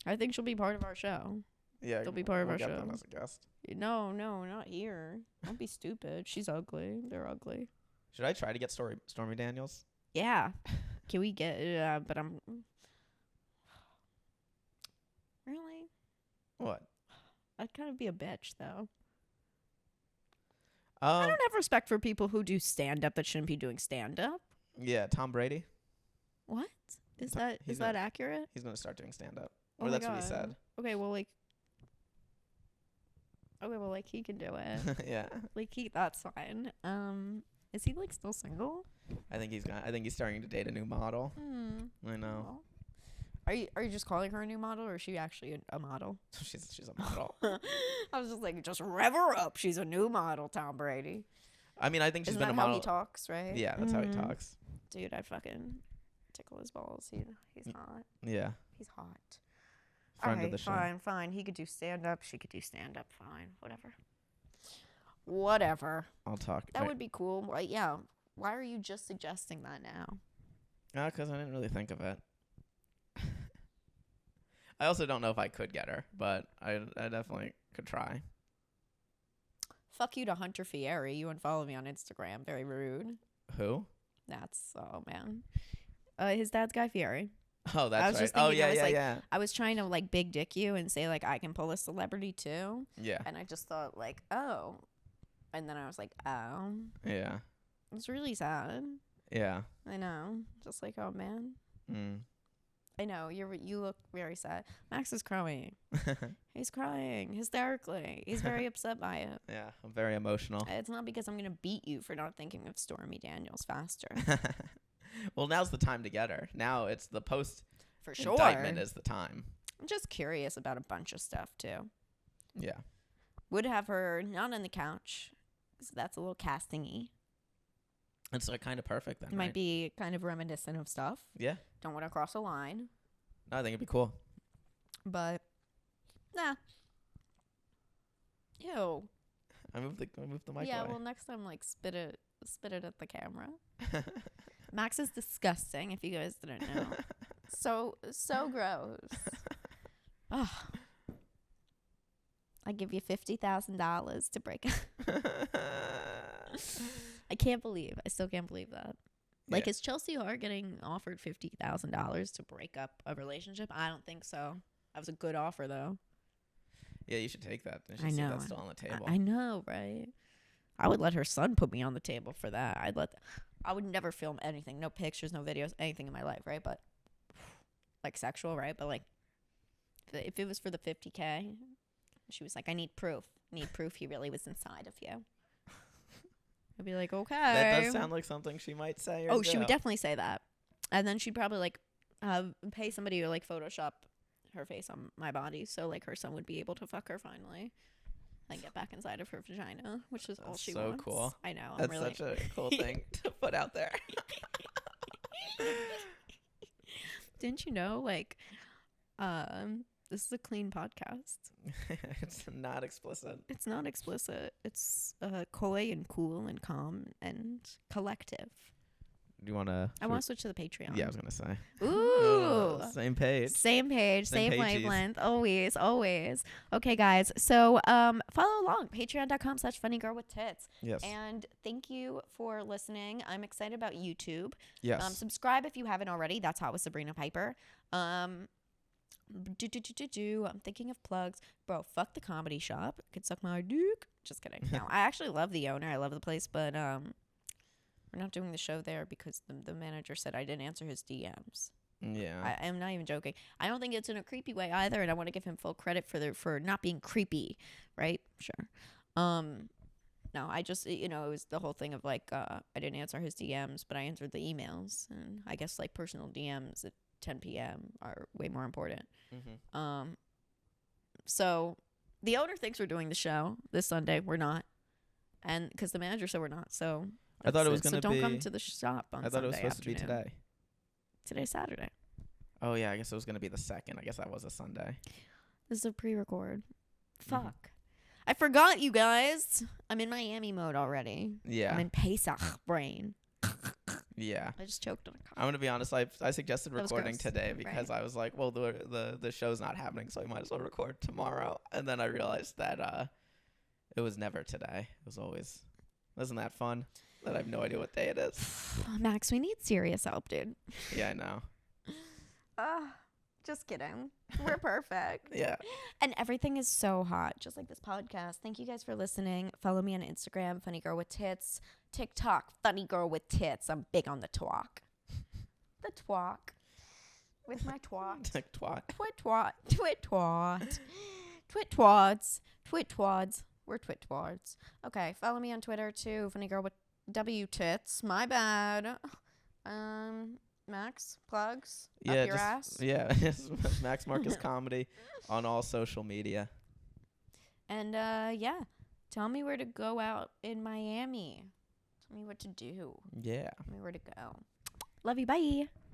I think she'll be part of our show. Yeah. They'll be part of we'll our get show. them as a guest. No, not here. Don't be stupid. She's ugly. They're ugly. Should I try to get Stormy Daniels? Yeah. Can we get? But I'm. Really? What? I'd kind of be a bitch though. I Um. don't have respect for people who do stand up that shouldn't be doing stand up. Yeah. Tom Brady. What? Is He's that gonna- accurate? He's gonna start doing stand up. Oh Or my that's what he God. said. Okay, well, like. Okay, well, like he can do it. Yeah. Like that's fine. Is he like still single? I think he's starting to date a new model. I know. Well, Are you just calling her a new model, or is she actually a model? she's a model. I was just like, just rev her up. She's a new model, Tom Brady. I mean, I think she's Isn't been that a how model. he talks, right? Yeah, that's how he Mhm. talks. Dude, I'd fucking tickle his balls. He's hot. Yeah. He's hot. Friend Alright, of the show. fine. He could do stand up. She could do stand up. Fine, whatever. I'll talk. That would be cool. Like, yeah. Why are you just suggesting that now? Because I didn't really think of it. I also don't know if I could get her, but I definitely could try. Fuck you to Hunter Fieri. You unfollow me on Instagram. Very rude. Who? Oh man. His dad's Guy Fieri. Oh, I that's was right. just Oh, thinking, yeah, I was yeah, like- yeah. I was trying to like big dick you and say like I can pull a celebrity too, Yeah, and I just thought like, oh, and then I was like, oh, yeah, it's really sad. yeah. I know, just like, oh man, Mm. I know you look very sad. Max is crying. He's crying hysterically. He's very upset by it. Yeah, I'm very emotional. It's not because I'm gonna beat you for not thinking of Stormy Daniels faster. Well, now's the time to get her. Now it's the post For sure. indictment is the time. I'm just curious about a bunch of stuff too. Yeah. Would have her not on the couch, because that's a little casting-y. It's like kind of perfect then. It might right? be kind of reminiscent of stuff. Yeah. Don't want to cross a line, No, I think it'd be cool. but nah. Ew. I moved the mic Yeah, away. well, next time, like, spit it at the camera. Max is disgusting, if you guys didn't know. So gross. Ugh. I give you $50,000 to break up. I still can't believe that. Like, Yeah. is Chelsea Hart getting offered $50,000 to break up a relationship? I don't think so. That was a good offer, though. Yeah, you should take that. You should I see know. that's still on the table. I know, right? I would let her son put me on the table for that. I would never film anything, no pictures, no videos, anything in my life, right? But like sexual, right? But like, if it was for the $50K, she was like, "I need proof. He really was inside of you." I'd be like, "Okay." That does sound like something she might say. Or Oh, she would do. definitely say that, and then she'd probably like pay somebody to like Photoshop her face on my body, so like her son would be able to fuck her finally, and get back inside of her vagina, which is all That's she so wants. cool. I know. I'm That's really. such a cool thing to put out there. Didn't you know? Like, this is a clean podcast. It's not explicit. It's not explicit. It's coy and cool and calm and collective. Do you want to? I want to switch to the Patreon. Yeah, I was gonna say. Ooh. Same page. Same page, Same same pages. wavelength, always. Okay, guys. So follow along, patreon.com/funnygirlwithtits. Yes. And thank you for listening. I'm excited about YouTube. Yes. Subscribe if you haven't already. That's Hot with Sabrina Piper. I'm thinking of plugs. Bro, fuck the Comedy Shop. Could suck my dick. Just kidding. No, I actually love the owner. I love the place, but we're not doing the show there because the manager said I didn't answer his DMs. Yeah. I am not even joking. I don't think it's in a creepy way either, and I want to give him full credit for not being creepy, right? Sure. No, I just, it was the whole thing of like I didn't answer his DMs, but I answered the emails, and I guess like personal DMs, 10 p.m. are way more important. Mm-hmm. So the owner thinks we're doing the show this Sunday. We're not. And because the manager said we're not. So I thought it that's was gonna So don't be. come to the shop on I thought it was Sunday supposed to be afternoon. today. Today's Saturday. Oh yeah, I guess it was gonna be the 2nd. I guess that was a Sunday. This is a pre-record. Mhm. Fuck. I forgot, you guys. I'm in Miami mode already. Yeah. I'm in Pesach brain. Yeah. I just choked on a I'm cough. gonna be honest. I suggested That was recording gross, today right? because I was like, well, the show's not happening, so we might as well record tomorrow. And then I realized that it was never today. It was always. Isn't that fun? That I have no idea what day it is. Max, we need serious help, dude. Yeah, I know. Just kidding. We're perfect. Yeah. And everything is so hot, just like this podcast. Thank you guys for listening. Follow me on Instagram, Funny Girl with Tits. TikTok, Funny Girl with Tits. I'm big on the twalk. The twalk. With my twat. Like twat. Twit twat. Twit twat. Twit twads. Twit twads. We're twit twads. Okay, follow me on Twitter too, Funny Girl with W Tits. My bad. Max, plugs Yeah. up your ass. Yeah. Max Marcus Comedy on all social media. And yeah, tell me where to go out in Miami. Tell me what to do. Yeah. Tell me where to go. Love you. Bye.